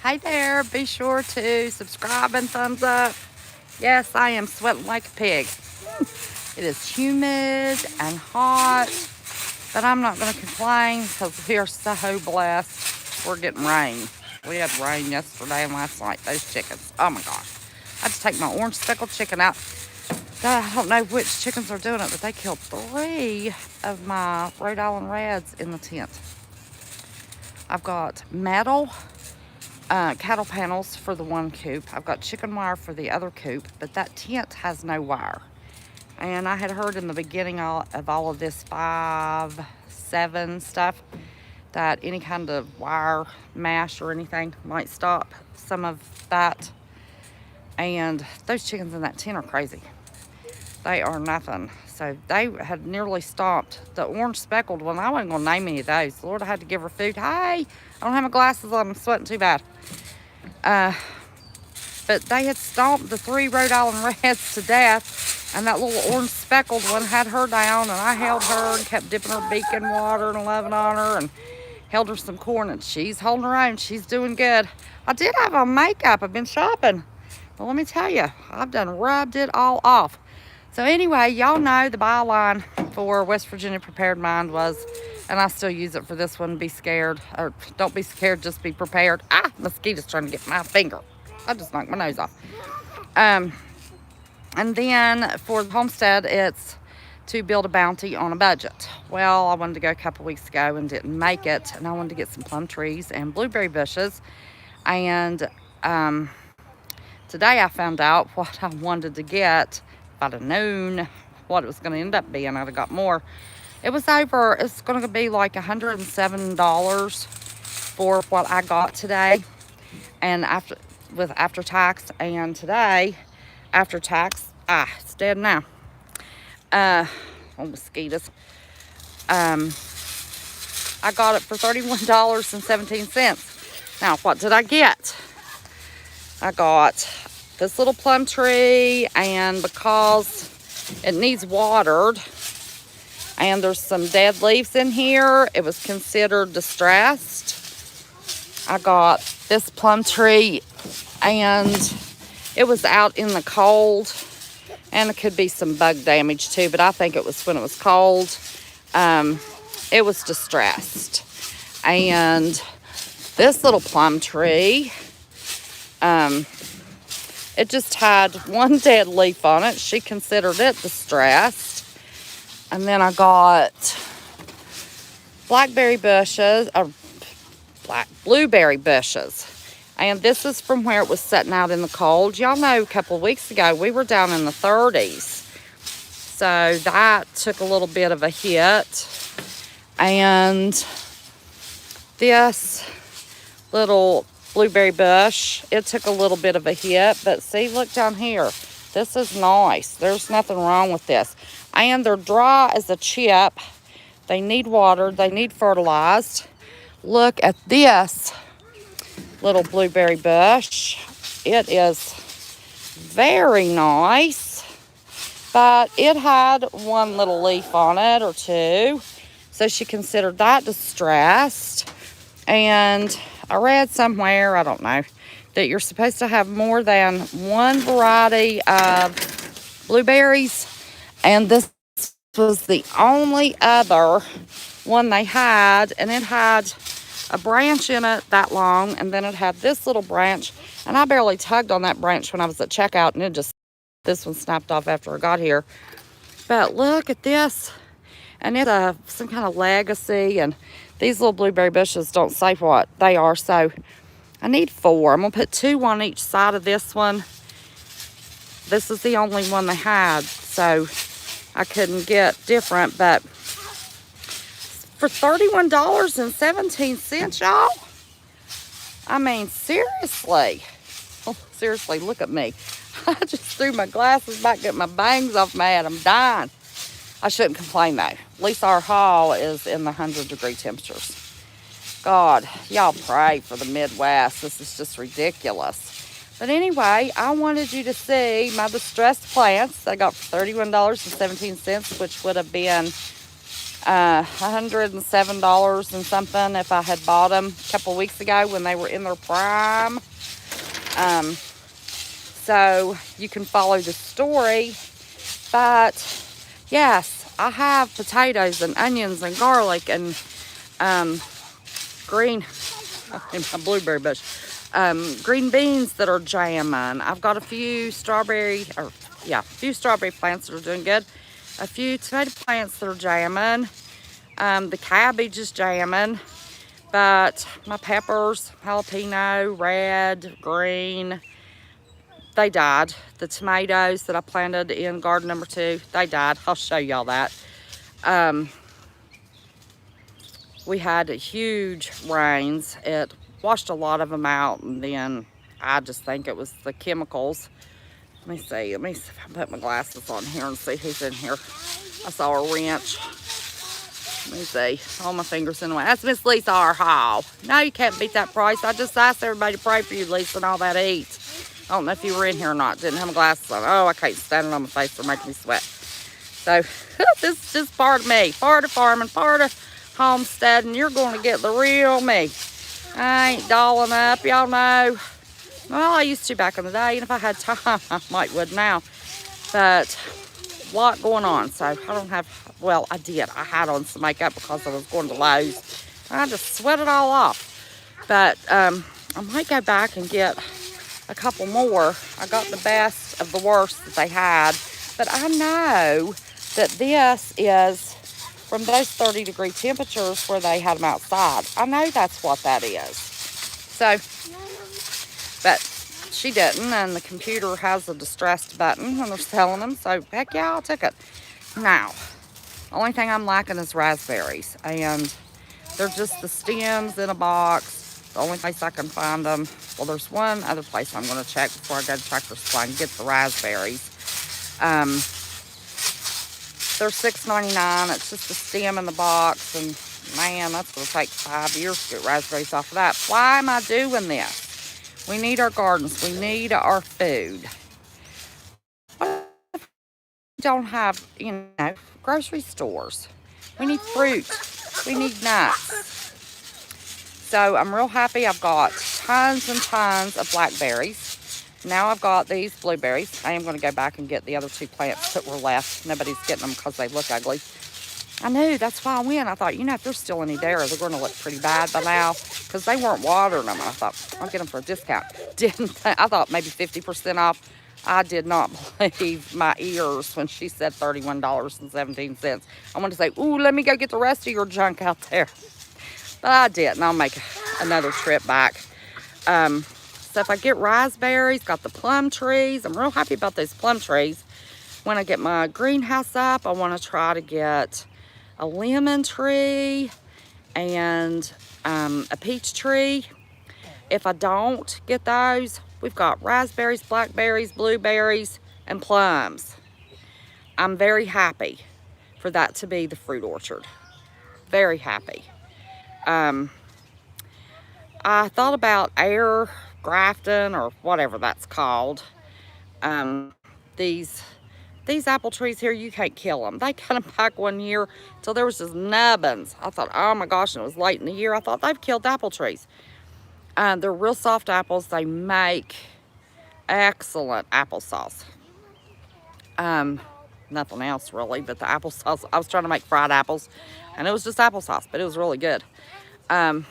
Hey there, be sure to subscribe and thumbs up. Yes, I am sweating like a pig. It is humid and hot, but I'm not going to complain because we are so blessed. We're getting rain. We had rain yesterday and last night. Those chickens, oh my gosh. I had to take my orange speckled chicken out. I don't know which chickens are doing it, but they killed 3 of my Rhode Island Reds in the tent. I've got metal cattle panels for the one coop. I've got chicken wire for the other coop, but that tent has no wire. And I had heard in the beginning of all of this 5-7 stuff that any kind of wire mash or anything might stop some of that. And those chickens in that tent are crazy. They are nothing. So they had nearly stomped the orange speckled one. I wasn't going to name any of those. Lord, I had to give her food. Hey, I don't have my glasses on. I'm sweating too bad. But they had stomped the 3 Rhode Island Reds to death. And that little orange speckled one had her down. And I held her and kept dipping her beak in water and loving on her. And held her some corn. And she's holding her own. She's doing good. I did have on makeup. I've been shopping. But let me tell you, I've done rubbed it all off. So anyway, y'all know the byline for West Virginia Prepared Mind was, and I still use it for this one, be scared. Or don't be scared, just be prepared. Mosquito's trying to get my finger. I just knocked my nose off. And then for the homestead, it's to build a bounty on a budget. Well, I wanted to go a couple weeks ago and didn't make it. And I wanted to get some plum trees and blueberry bushes. And today I found out what I wanted to get. If I'd have known what it was going to end up being, I'd have got more. It's going to be like $107 for what I got today. And after tax, and today, after tax, it's dead now. Mosquitoes. I got it for $31.17. Now, what did I get? I got this little plum tree, and because it needs watered and there's some dead leaves in here, it was considered distressed. I got this plum tree, and it was out in the cold, and it could be some bug damage too, but I think it was when it was cold. It was distressed. And this little plum tree, it just had one dead leaf on it. She considered it distressed. And then I got blueberry bushes. And this is from where it was sitting out in the cold. Y'all know a couple of weeks ago, we were down in the 30s. So that took a little bit of a hit. And this little blueberry bush, it took a little bit of a hit, but see, look down here. This is nice. There's nothing wrong with this. And they're dry as a chip. They need watered. They need fertilized. Look at this little blueberry bush. It is very nice, but it had one little leaf on it or two. So she considered that distressed. And I read somewhere, I don't know, that you're supposed to have more than one variety of blueberries. And this was the only other one they had. And it had a branch in it that long. And then it had this little branch. And I barely tugged on that branch when I was at checkout. And this one snapped off after I got here. But look at this. And it's some kind of legacy. And these little blueberry bushes don't say what they are, so I need 4. I'm going to put 2 on each side of this one. This is the only one they had, so I couldn't get different, but for $31.17, y'all? I mean, seriously. Oh, seriously, look at me. I just threw my glasses back, get my bangs off my head. I'm dying. I shouldn't complain, though. At least our hall is in the 100-degree temperatures. God, y'all pray for the Midwest. This is just ridiculous. But anyway, I wanted you to see my distressed plants that I got for $31.17, which would have been $107 and something if I had bought them a couple weeks ago when they were in their prime. So you can follow the story. But yes, I have potatoes and onions and garlic and green, in my blueberry bush, green beans that are jamming. I've got a few strawberry plants that are doing good. A few tomato plants that are jamming. The cabbage is jamming. But my peppers, jalapeno, red, green, they died. The tomatoes that I planted in garden number 2, they died. I'll show y'all that. We had huge rains. It washed a lot of them out, and then I just think it was the chemicals. Let me see if I put my glasses on here and see who's in here. I saw a wrench. Let me see. All my fingers in the way. That's Miss Lisa R. Hall. No, you can't beat that price. I just asked everybody to pray for you, Lisa, and all that eat. I don't know if you were in here or not. Didn't have my glasses on. Oh, I can't stand it on my face. They're making me sweat. So, this is just part of me. Part of farming, part of homesteading. You're going to get the real me. I ain't dolling up. Y'all know. Well, I used to back in the day, and if I had time, I might would now. But a lot going on, so I don't have, well, I did. I had on some makeup because I was going to Lowe's. I just sweat it all off. But I might go back and get a couple more. I got the best of the worst that they had. But I know that this is from those 30-degree temperatures where they had them outside. I know that's what that is. So, but she didn't, and the computer has a distressed button when they're selling them. So, heck yeah, I'll take it. Now, the only thing I'm lacking is raspberries. And they're just the stems in a box. The only place I can find them. Well, there's one other place I'm going to check before I go to Tractor Supply and get the raspberries. They're $6.99. It's just a stem in the box. And, man, that's going to take 5 years to get raspberries off of that. Why am I doing this? We need our gardens. We need our food. What if we don't have, grocery stores? We need fruit. We need nuts. So I'm real happy. I've got tons and tons of blackberries. Now I've got these blueberries. I am going to go back and get the other 2 plants that were left. Nobody's getting them because they look ugly. I knew. That's why I went. I thought, if there's still any there, they're going to look pretty bad by now because they weren't watering them. I thought, I'll get them for a discount. I thought maybe 50% off. I did not believe my ears when she said $31.17. I wanted to say, ooh, let me go get the rest of your junk out there. But I didn't. I'll make another trip back. So if I get raspberries, got the plum trees. I'm real happy about those plum trees. When I get my greenhouse up, I want to try to get a lemon tree and a peach tree. If I don't get those, we've got raspberries, blackberries, blueberries, and plums. I'm very happy for that to be the fruit orchard. Very happy. I thought about air grafting or whatever that's called. These apple trees here, you can't kill them. They cut them back one year till there was just nubbins. I thought, oh my gosh, and it was late in the year. I thought they've killed apple trees. They're real soft apples. They make excellent applesauce. Nothing else really, but the applesauce. I was trying to make fried apples, and it was just applesauce, but it was really good. I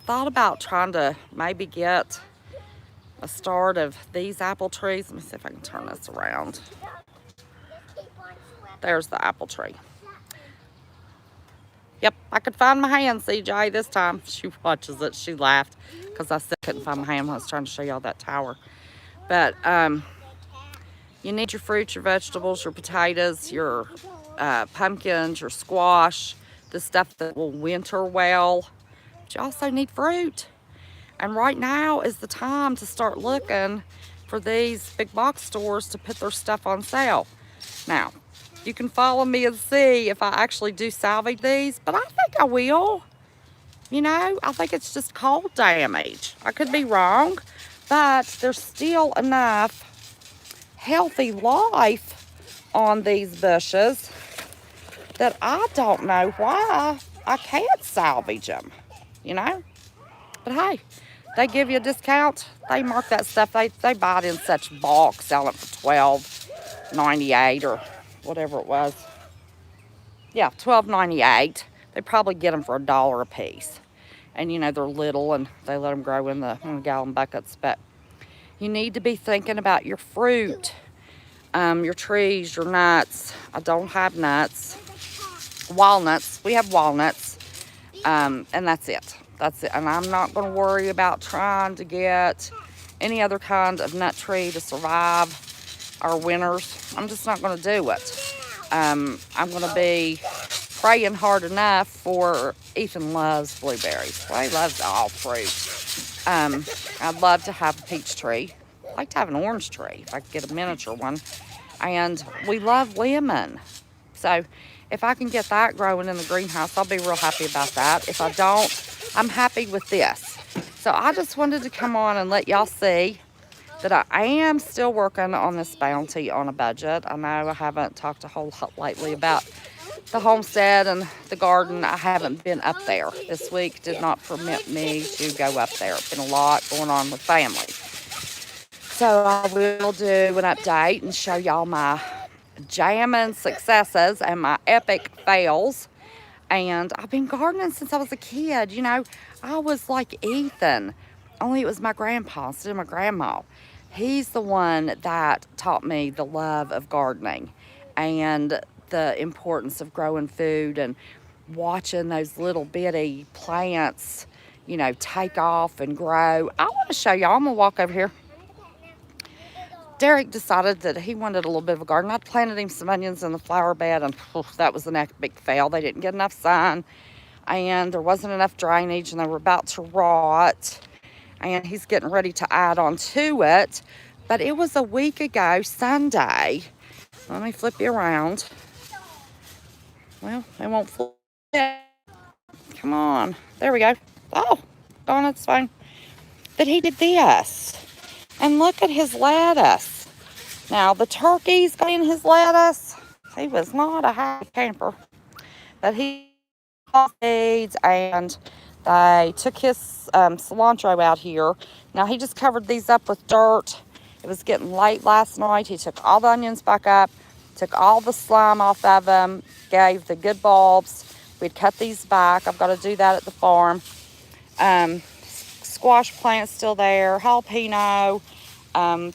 thought about trying to maybe get a start of these apple trees. Let me see if I can turn this around. There's the apple tree. Yep, I could find my hand, CJ, this time. She watches it. She laughed because I said I couldn't find my hand when I was trying to show y'all that tower. But you need your fruits, your vegetables, your potatoes, your pumpkins, your squash, the stuff that will winter well. But you also need fruit. And right now is the time to start looking for these big box stores to put their stuff on sale. Now, you can follow me and see if I actually do salvage these, but I think I will. I think it's just cold damage. I could be wrong, but there's still enough healthy life on these bushes that I don't know why I can't salvage them, you know? But hey, they give you a discount. They mark that stuff. They buy it in such bulk, selling it for $12.98 or whatever it was. Yeah, $12.98. They probably get them for $1 a piece. And you know, they're little and they let them grow in the gallon buckets. But you need to be thinking about your fruit, your trees, your nuts. I don't have nuts. Walnuts. We have walnuts. And that's it. That's it. And I'm not going to worry about trying to get any other kind of nut tree to survive our winters. I'm just not going to do it. I'm going to be praying hard enough for Ethan loves blueberries. Well, he loves all fruit. I'd love to have a peach tree. I'd like to have an orange tree if I could get a miniature one. And we love lemon. So if I can get that growing in the greenhouse, I'll be real happy about that. If I don't, I'm happy with this. So I just wanted to come on and let y'all see that I am still working on this bounty on a budget. I know I haven't talked a whole lot lately about the homestead and the garden. I haven't been up there. This week did not permit me to go up there. It's been a lot going on with family. So I will do an update and show y'all my jamming successes and my epic fails. And I've been gardening since I was a kid. You know, I was like Ethan, only it was my grandpa instead of my grandma. He's the one that taught me the love of gardening and the importance of growing food and watching those little bitty plants, you know, take off and grow. I want to show y'all. I'm going to walk over here. Derek decided that he wanted a little bit of a garden. I planted him some onions in the flower bed, and that was an epic fail. They didn't get enough sun, and there wasn't enough drainage, and they were about to rot. And he's getting ready to add on to it. But it was a week ago, Sunday. Let me flip you around. Well, they won't flip. Come on. There we go. Oh, darn, it's fine. That he did this. And look at his lettuce. Now, the turkeys got in his lettuce. He was not a happy camper. But he seeds, and they took his cilantro out here. Now, he just covered these up with dirt. It was getting late last night. He took all the onions back up, took all the slime off of them, gave the good bulbs. We'd cut these back. I've got to do that at the farm. Squash plants still there, jalapeno,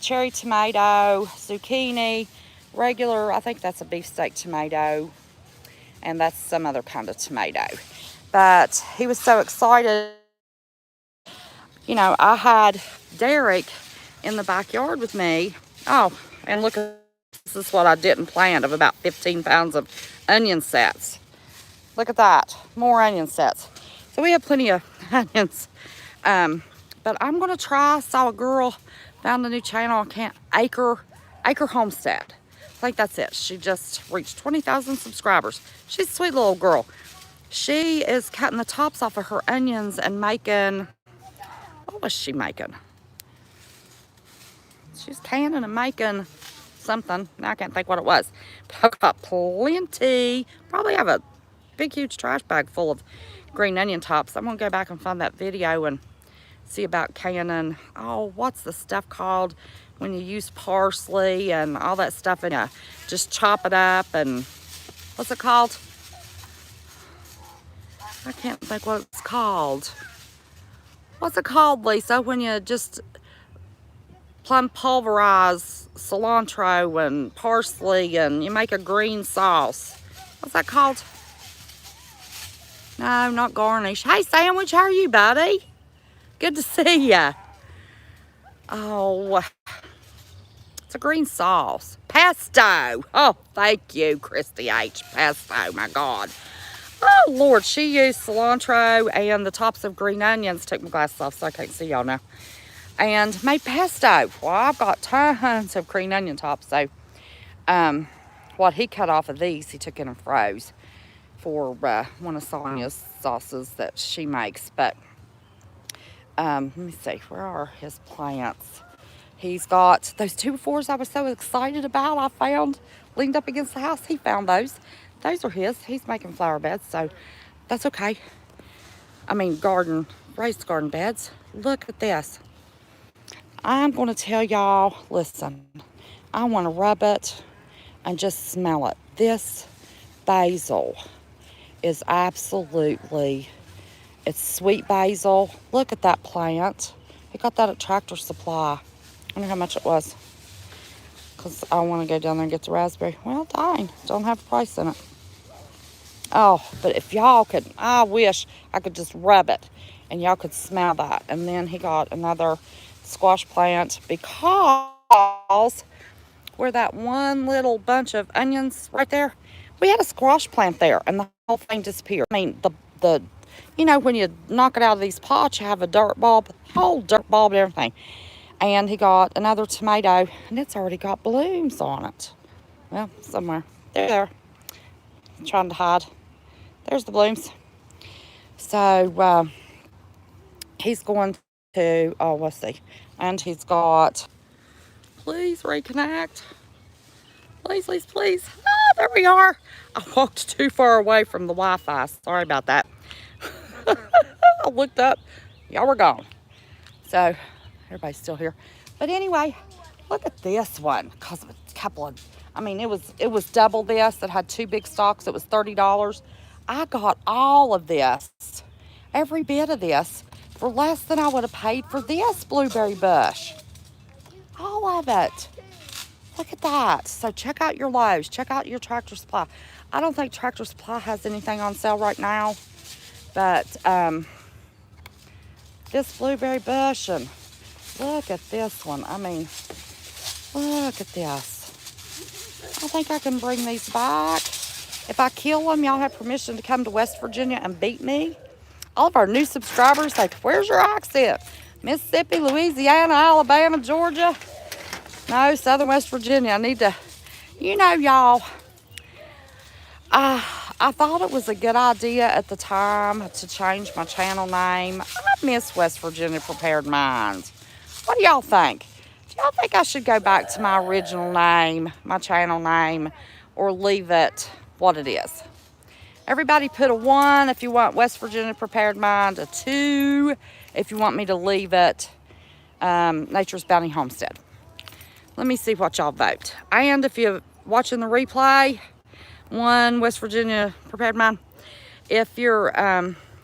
cherry tomato, zucchini, regular, I think that's a beefsteak tomato, and that's some other kind of tomato. But he was so excited. You know, I had Derek in the backyard with me. Oh, and look, this is what I didn't plant of about 15 pounds of onion sets. Look at that, more onion sets. So we have plenty of onions. But I'm going to try, saw a girl, found a new channel, Acre Homestead. I think that's it. She just reached 20,000 subscribers. She's a sweet little girl. She is cutting the tops off of her onions and making, what was she making? She's canning and making something. Now I can't think what it was. But I've got plenty, probably have a big, huge trash bag full of green onion tops. I'm going to go back and find that video and see about canning. Oh, what's the stuff called when you use parsley and all that stuff and you just chop it up, and what's it called? I can't think what it's called. What's it called, Lisa, when you just plumb pulverize cilantro and parsley and you make a green sauce? What's that called? No, not garnish. Hey, Sandwich, how are you, buddy? Good to see ya. Oh, it's a green sauce. Pesto. Oh, thank you, Christy H. Pesto, my God. Oh, Lord, she used cilantro and the tops of green onions. Took my glasses off so I can't see y'all now. And made pesto. Well, I've got tons of green onion tops. So, what he cut off of these, he took in and froze for one of Sonia's sauces that she makes. But let me see, where are his plants? He's got those 2x4s I was so excited about. I found leaned up against the house. He found those. those are his. He's making flower beds, so that's okay. I mean, raised garden beds. Look at this. I'm going to tell y'all, listen, I want to rub it and just smell it. This basil is absolutely, it's sweet basil. Look at that plant. He got that at Tractor Supply. I wonder how much it was. Because I want to go down there and get the raspberry. Well, dang, don't have a price in it. Oh, but if y'all could, I wish I could just rub it and y'all could smell that. And then he got another squash plant because where that one little bunch of onions right there, we had a squash plant there and the whole thing disappeared. I mean, the you know, when you knock it out of these pots, you have a dirt bulb, whole dirt bulb and everything. And he got another tomato and it's already got blooms on it. Well, somewhere. There. I'm trying to hide. There's the blooms. So, he's going to, oh, let's see. And he's got, please reconnect. Please, please, please. Ah, there we are. I walked too far away from the Wi-Fi. Sorry about that. I looked up. Y'all were gone. So, everybody's still here. But anyway, look at this one. Because of a couple of, I mean, it was double this. It had 2 big stalks. It was $30. I got all of this, every bit of this, for less than I would have paid for this blueberry bush. All of it. Look at that. So check out your Lowe's. Check out your Tractor Supply. I don't think Tractor Supply has anything on sale right now. But this blueberry bush, and look at this one. I mean, look at this. I think I can bring these back. If I kill them, y'all have permission to come to West Virginia and beat me. All of our new subscribers say, where's your accent? Mississippi, Louisiana, Alabama, Georgia. No, Southern West Virginia. I need to, you know, y'all, I thought it was a good idea at the time to change my channel name. I miss West Virginia Prepared Minds. What do y'all think? Do y'all think I should go back to my original name, my channel name, or leave it what it is? Everybody put a 1 if you want West Virginia Prepared Mind, a 2 if you want me to leave it Nature's Bounty Homestead. Let me see what y'all vote. And if you're watching the replay, 1 West Virginia Prepared Mind. If you're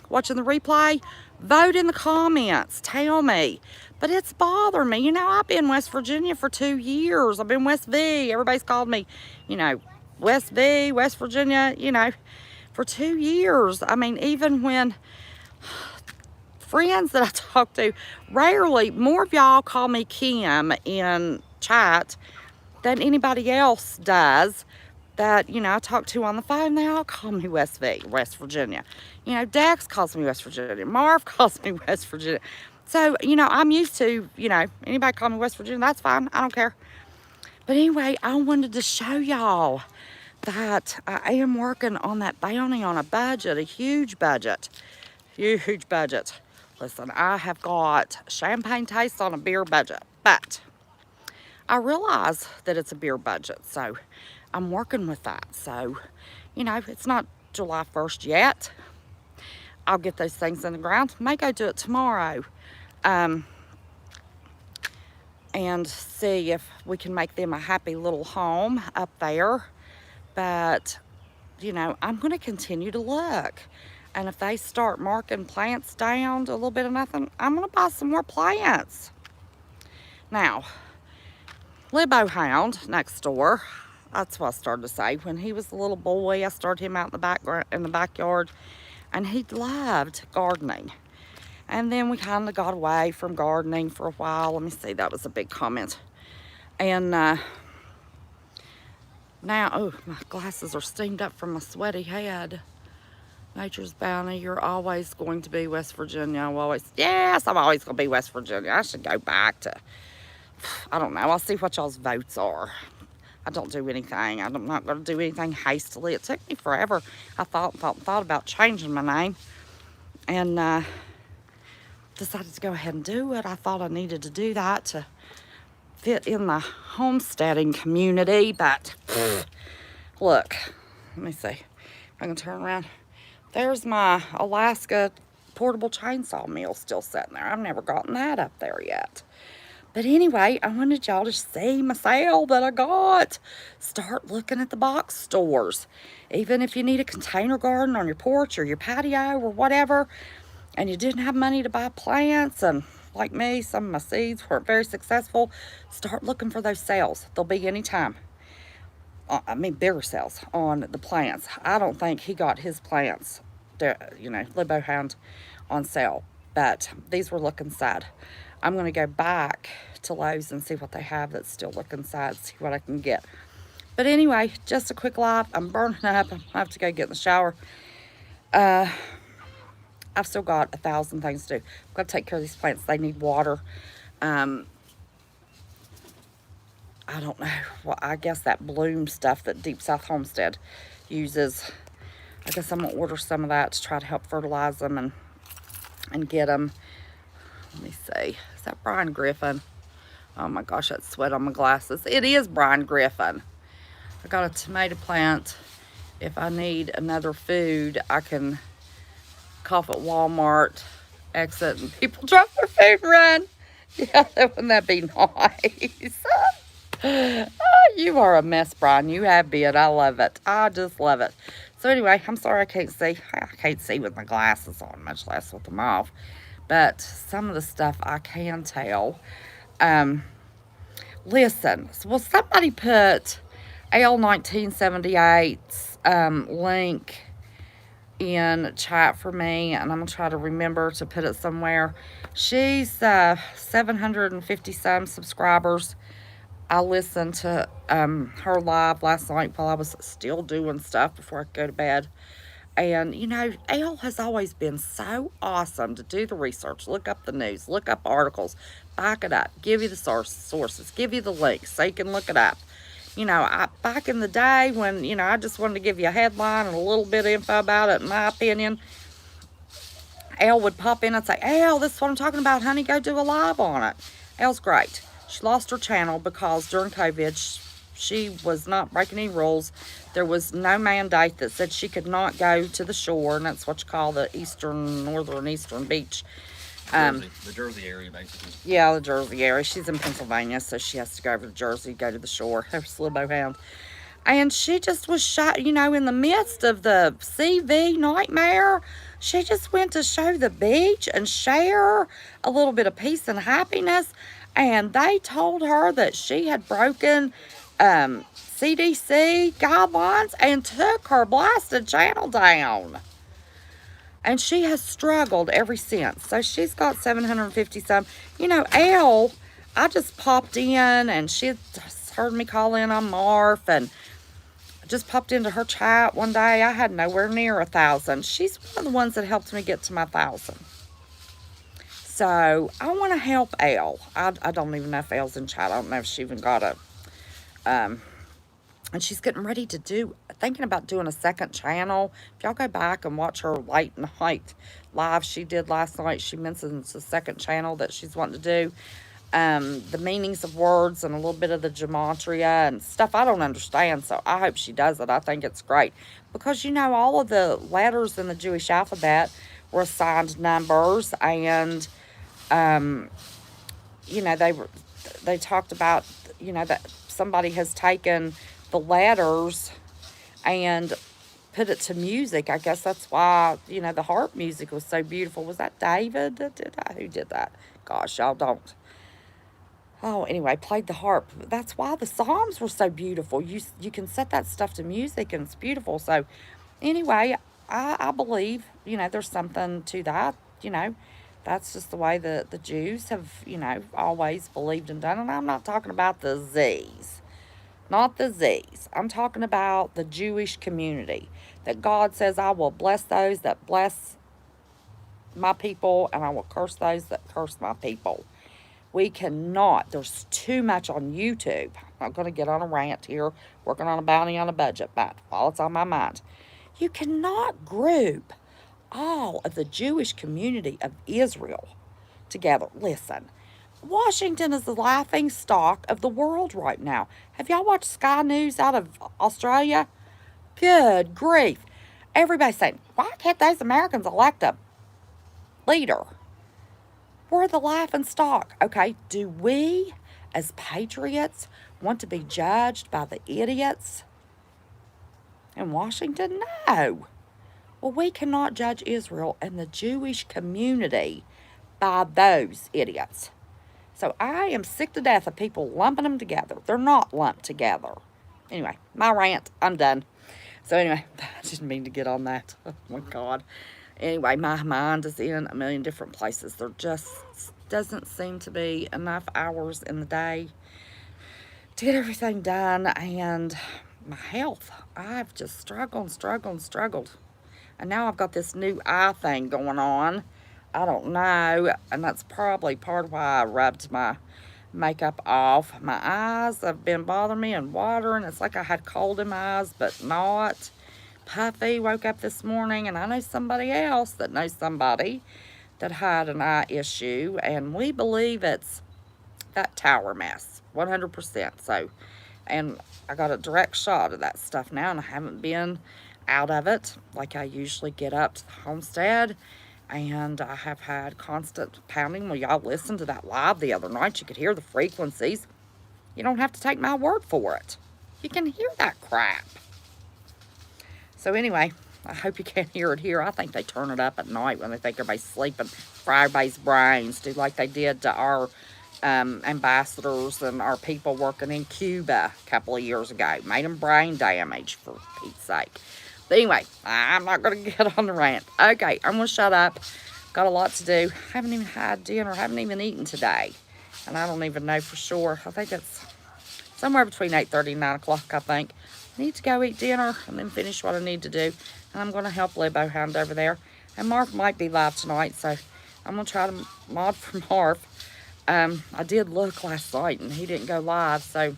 watching the replay, vote in the comments. Tell me. But it's bothering me. You know, I've been West Virginia for 2 years. I've been West V. Everybody's called me, you know, West V, West Virginia, you know, for 2 years. I mean, even when friends that I talk to, rarely, more of y'all call me Kim in chat than anybody else does that, you know, I talk to on the phone. They all call me West V, West Virginia. You know, Dax calls me West Virginia. Marv calls me West Virginia. So, you know, I'm used to, you know, anybody call me West Virginia, that's fine. I don't care. But anyway, I wanted to show y'all that I am working on that bounty on a budget, a huge budget. Huge budget. Listen, I have got champagne taste on a beer budget, but I realize that it's a beer budget, so I'm working with that. So, you know, it's not July 1st yet. I'll get those things in the ground. May go do it tomorrow. And see if we can make them a happy little home up there. But, you know, I'm going to continue to look. And if they start marking plants down to a little bit of nothing, I'm going to buy some more plants. Now, Libo Hound next door, that's what I started to say. When he was a little boy, I started him out in the backyard, and he loved gardening. And then we kind of got away from gardening for a while. Let me see, that was a big comment. And now, oh, my glasses are steamed up from my sweaty head. Nature's Bounty, you're always going to be West Virginia. Yes, I'm always going to be West Virginia. I should go back to, I don't know. I'll see what y'all's votes are. I don't do anything. I'm not going to do anything hastily. It took me forever. I thought about changing my name. And, decided to go ahead and do it. I thought I needed to do that to fit in the homesteading community, but look, let me see. I can turn around. There's my Alaska portable chainsaw mill still sitting there. I've never gotten that up there yet. But anyway, I wanted y'all to see my sale that I got. Start looking at the box stores. Even if you need a container garden on your porch or your patio or whatever, and you didn't have money to buy plants, and like me, some of my seeds weren't very successful, start looking for those sales. They'll be anytime. I mean, bigger sales on the plants. I don't think he got his plants, Libo Hound, on sale. But these were looking sad. I'm going to go back to Lowe's and see what they have that's still looking sad, see what I can get. But anyway, just a quick live. I'm burning up. I have to go get in the shower. I've still got 1,000 things to do. I've got to take care of these plants. They need water. I don't know. Well, I guess that bloom stuff that Deep South Homestead uses. I guess I'm going to order some of that to try to help fertilize them and get them. Let me see. Is that Brian Griffin? Oh my gosh, that's sweat on my glasses. It is Brian Griffin. I got a tomato plant. If I need another food, I can cough at Walmart, exit, and people drop their food and run. Yeah, wouldn't that be nice? Oh, you are a mess, Brian. You have been. I love it. I just love it. So anyway, I'm sorry I can't see. I can't see with my glasses on, much less with them off. But some of the stuff I can tell. Listen, will somebody put L1978's link in chat for me, and I'm gonna try to remember to put it somewhere. She's 750 some subscribers. I listened to her live last night while I was still doing stuff before I go to bed. And, Elle has always been so awesome to do the research, look up the news, look up articles, back it up, give you the sources, give you the links so you can look it up. Back in the day when, I just wanted to give you a headline and a little bit of info about it, in my opinion, Elle would pop in and say, Elle, this is what I'm talking about, honey, go do a live on it. Elle's great. She lost her channel because during COVID, she was not breaking any rules. There was no mandate that said she could not go to the shore, and that's what you call the northern eastern beach. The Jersey area, basically. Yeah, the Jersey area. She's in Pennsylvania, so she has to go over to Jersey, go to the shore. There's Libo Hound. And she just was shot, in the midst of the CV nightmare. She just went to show the beach and share a little bit of peace and happiness. And they told her that she had broken CDC guidelines and took her blasted channel down. And she has struggled ever since. So she's got 750 some. Elle, I just popped in and she heard me call in on Marf and just popped into her chat one day. I had nowhere near 1,000. She's one of the ones that helped me get to my 1,000. So I want to help Elle. I don't even know if Elle's in chat. I don't know if she even got a, and she's getting ready to thinking about doing a second channel. If y'all go back and watch her late night live she did last night, she mentions the second channel that she's wanting to do. The meanings of words and a little bit of the gematria and stuff I don't understand. So I hope she does it. I think it's great. Because, all of the letters in the Jewish alphabet were assigned numbers, and they talked about, that somebody has taken the letters and put it to music. I guess that's why, the harp music was so beautiful. Was that David that did that? Who did that? Gosh, y'all don't. Oh, anyway, played the harp. That's why the Psalms were so beautiful. You can set that stuff to music and it's beautiful. So anyway, I believe, there's something to that, That's just the way the Jews have, always believed and done. And I'm not talking about the Z's. Not the Z's. I'm talking about the Jewish community. That God says, I will bless those that bless my people, and I will curse those that curse my people. We cannot. There's too much on YouTube. I'm not going to get on a rant here. Working on a bounty on a budget, but while it's on my mind. You cannot group all of the Jewish community of Israel together. Listen, Washington is the laughing stock of the world right now. Have y'all watched Sky News out of Australia? Good grief. Everybody's saying, why can't those Americans elect a leader? We're the laughing stock. Okay, do we as patriots want to be judged by the idiots in Washington? No. Well, we cannot judge Israel and the Jewish community by those idiots. So I am sick to death of people lumping them together. They're not lumped together. Anyway, my rant, I'm done. So anyway, I didn't mean to get on that. Oh my God. Anyway, my mind is in a million different places. There just doesn't seem to be enough hours in the day to get everything done. And my health, I've just struggled. And now I've got this new eye thing going on. I don't know. And that's probably part of why I rubbed my makeup off. My eyes have been bothering me and watering. It's like I had cold in my eyes, but not. Puffy woke up this morning, and I know somebody else that knows somebody that had an eye issue, and we believe it's that tower mess, 100%. So, and I got a direct shot of that stuff now, and I haven't been out of it like I usually get up to the homestead. And I have had constant pounding. Well, y'all listened to that live the other night. You could hear the frequencies. You don't have to take my word for it. You can hear that crap. So anyway, I hope you can't hear it here. I think they turn it up at night when they think everybody's sleeping. Fry everybody's brains. Do like they did to our ambassadors and our people working in Cuba a couple of years ago. Made them brain damage, for Pete's sake. But anyway, I'm not going to get on the rant. Okay, I'm going to shut up. Got a lot to do. Haven't even had dinner. Haven't even eaten today. And I don't even know for sure. I think it's somewhere between 8:30 and 9 o'clock, I think. I need to go eat dinner and then finish what I need to do. And I'm going to help Libo Hound over there. And Marv might be live tonight, so I'm going to try to mod for Marv. I did look last night, and he didn't go live. So,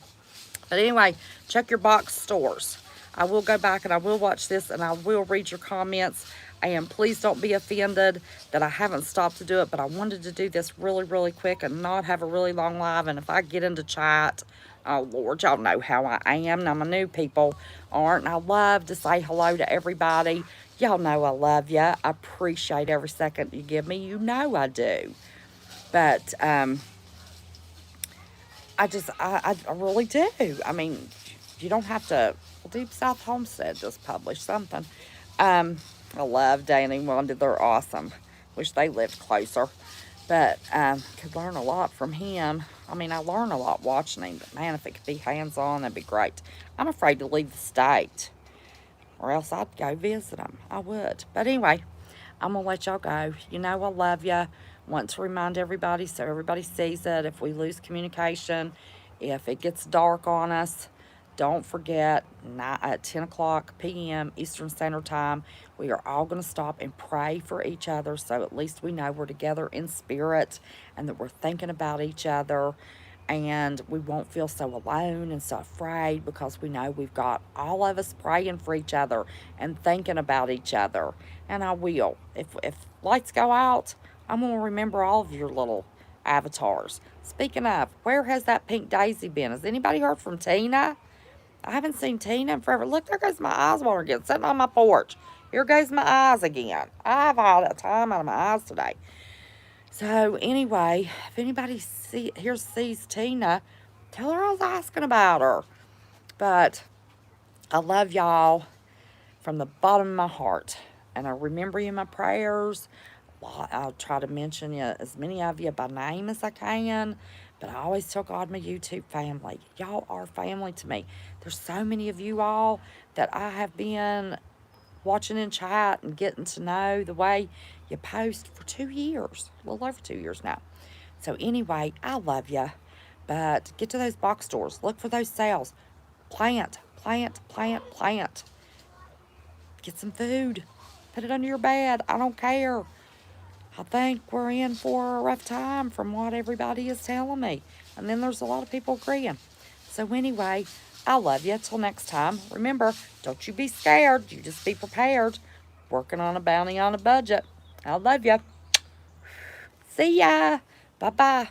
but anyway, check your box stores. I will go back and I will watch this, and I will read your comments. And please don't be offended that I haven't stopped to do it, but I wanted to do this really, really quick and not have a really long live. And if I get into chat, oh Lord, y'all know how I am. Now my new people aren't, and I love to say hello to everybody. Y'all know I love you. I appreciate every second you give me. You know I do. But I really do. I mean, you don't have to. Well, Deep South Homestead just published something. I love Danny and Wanda. They're awesome. Wish they lived closer. But could learn a lot from him. I mean, I learn a lot watching him. But man, if it could be hands-on, that'd be great. I'm afraid to leave the state. Or else I'd go visit him. I would. But anyway, I'm going to let y'all go. You know I love you. Want to remind everybody so everybody sees it. If we lose communication, if it gets dark on us, don't forget, at 10 o'clock p.m. Eastern Standard Time, we are all going to stop and pray for each other, so at least we know we're together in spirit and that we're thinking about each other, and we won't feel so alone and so afraid because we know we've got all of us praying for each other and thinking about each other. And I will. If lights go out, I'm going to remember all of your little avatars. Speaking of, where has that pink daisy been? Has anybody heard from Tina? I haven't seen Tina in forever. Look, there goes my eyes water again, sitting on my porch. Here goes my eyes again. I've had a time out of my eyes today. So anyway, if anybody sees Tina, tell her I was asking about her. But I love y'all from the bottom of my heart. And I remember you in my prayers. I'll try to mention you, as many of you by name as I can. But I always tell God my YouTube family. Y'all are family to me. There's so many of you all that I have been watching in chat and getting to know the way you post for 2 years. A little over 2 years now. So anyway, I love you. But get to those box stores. Look for those sales. Plant. Get some food. Put it under your bed. I don't care. I think we're in for a rough time from what everybody is telling me. And then there's a lot of people agreeing. So anyway, I love you. Till next time. Remember, don't you be scared. You just be prepared. Working on a bounty on a budget. I love you. See ya. Bye-bye.